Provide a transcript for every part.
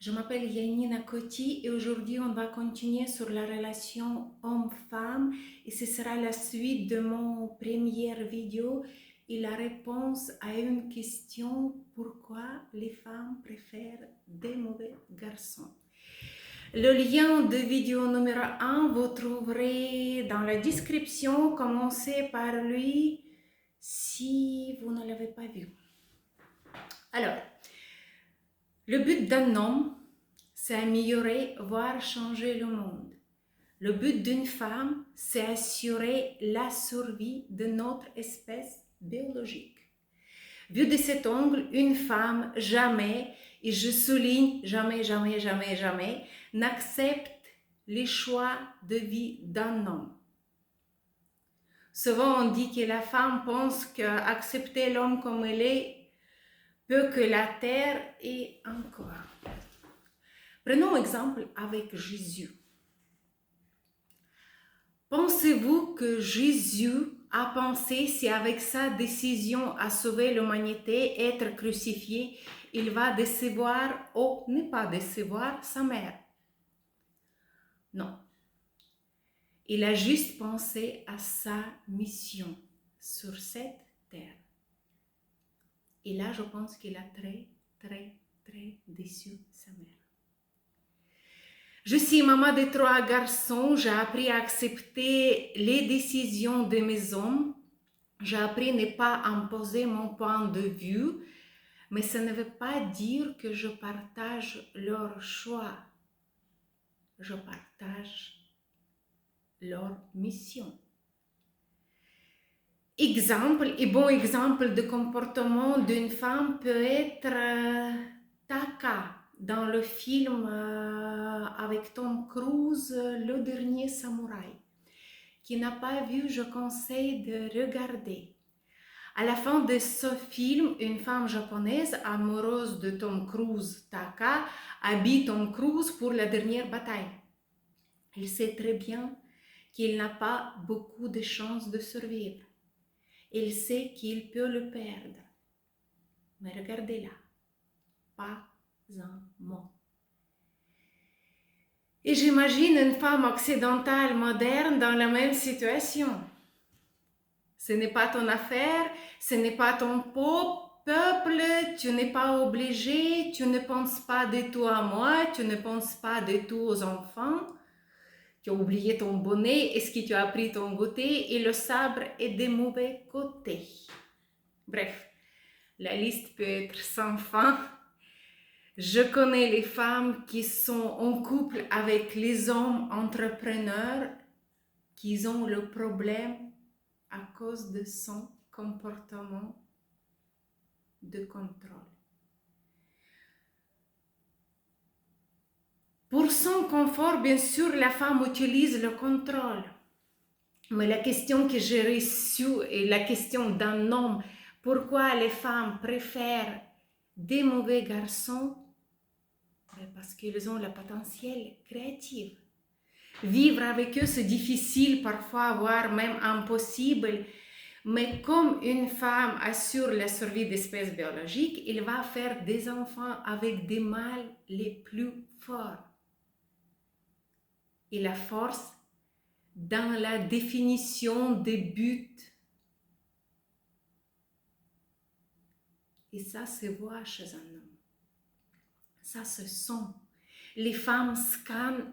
Je m'appelle Yanina Coty et aujourd'hui on va continuer sur la relation homme-femme et ce sera la suite de mon première vidéo et la réponse à une question: pourquoi les femmes préfèrent des mauvais garçons. Le lien de vidéo numéro 1 vous trouverez dans la description. Commencez par lui si vous ne l'avez pas vu. Alors, le but d'un homme, c'est améliorer, voire changer le monde. Le but d'une femme, c'est assurer la survie de notre espèce biologique. Vu de cet angle, une femme jamais, et je souligne jamais, jamais, jamais, jamais, n'accepte les choix de vie d'un homme. Souvent, on dit que la femme pense qu'accepter l'homme comme il est peut que la terre et encore. Prenons exemple avec Jésus. Pensez-vous que Jésus a pensé si avec sa décision à sauver l'humanité, être crucifié, il va décevoir ou ne pas décevoir sa mère? Non. Il a juste pensé à sa mission sur cette terre. Et là, je pense qu'il a très, très, très déçu sa mère. Je suis maman de 3 garçons, j'ai appris à accepter les décisions de mes hommes, j'ai appris à ne pas imposer mon point de vue, mais ça ne veut pas dire que je partage leur choix, je partage leur mission. Exemple, et bon exemple de comportement d'une femme peut être Taka. Dans le film avec Tom Cruise, Le Dernier Samouraï. Qui n'a pas vu, je conseille de regarder. À la fin de ce film, une femme japonaise amoureuse de Tom Cruise, Taka, habille Tom Cruise pour la dernière bataille. Il sait très bien qu'il n'a pas beaucoup de chances de survivre. Il sait qu'il peut le perdre. Mais regardez-la, pas un mot. Et j'imagine une femme occidentale moderne dans la même situation. Ce n'est pas ton affaire, ce n'est pas ton peuple, tu n'es pas obligé, tu ne penses pas du tout à moi, tu ne penses pas du tout aux enfants. Tu as oublié ton bonnet, est-ce que tu as pris ton goûter et le sabre est des mauvais côtés. Bref, la liste peut être sans fin. Je connais les femmes qui sont en couple avec les hommes entrepreneurs qui ont le problème à cause de son comportement de contrôle. Pour son confort, bien sûr, la femme utilise le contrôle. Mais la question que j'ai reçue est la question d'un homme. Pourquoi les femmes préfèrent des mauvais garçons? Parce qu'ils ont le potentiel créatif. Vivre avec eux, c'est difficile parfois, voire même impossible. Mais comme une femme assure la survie d'espèces biologiques, il va faire des enfants avec des mâles les plus forts. Et la force dans la définition des buts. Et ça se voit chez un homme. Ça se sent. Les femmes scannent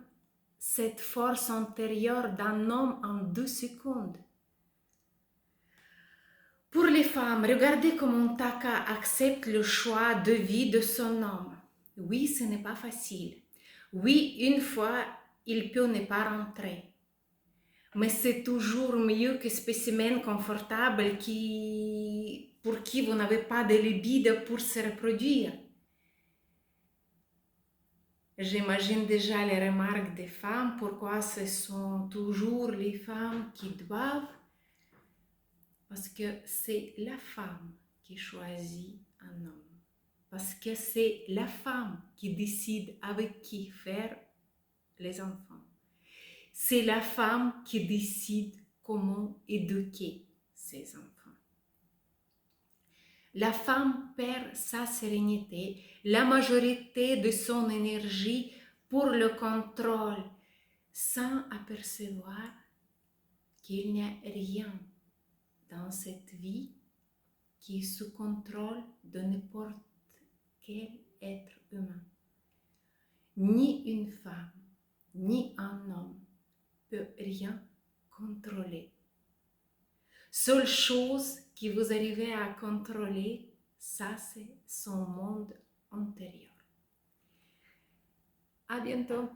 cette force intérieure d'un homme en 2 secondes. Pour les femmes, regardez comment Taka accepte le choix de vie de son homme. Oui, ce n'est pas facile. Oui, une fois, il peut ne pas rentrer. Mais c'est toujours mieux que spécimen confortable pour qui vous n'avez pas de libido pour se reproduire. J'imagine déjà les remarques des femmes, pourquoi ce sont toujours les femmes qui doivent. Parce que c'est la femme qui choisit un homme. Parce que c'est la femme qui décide avec qui faire les enfants. C'est la femme qui décide comment éduquer ses enfants. La femme perd sa sérénité, la majorité de son énergie pour le contrôle, sans apercevoir qu'il n'y a rien dans cette vie qui est sous contrôle de n'importe quel être humain. Ni une femme, ni un homme peut rien contrôler. Seule chose que vous arrivez à contrôler, ça c'est son monde intérieur. À bientôt.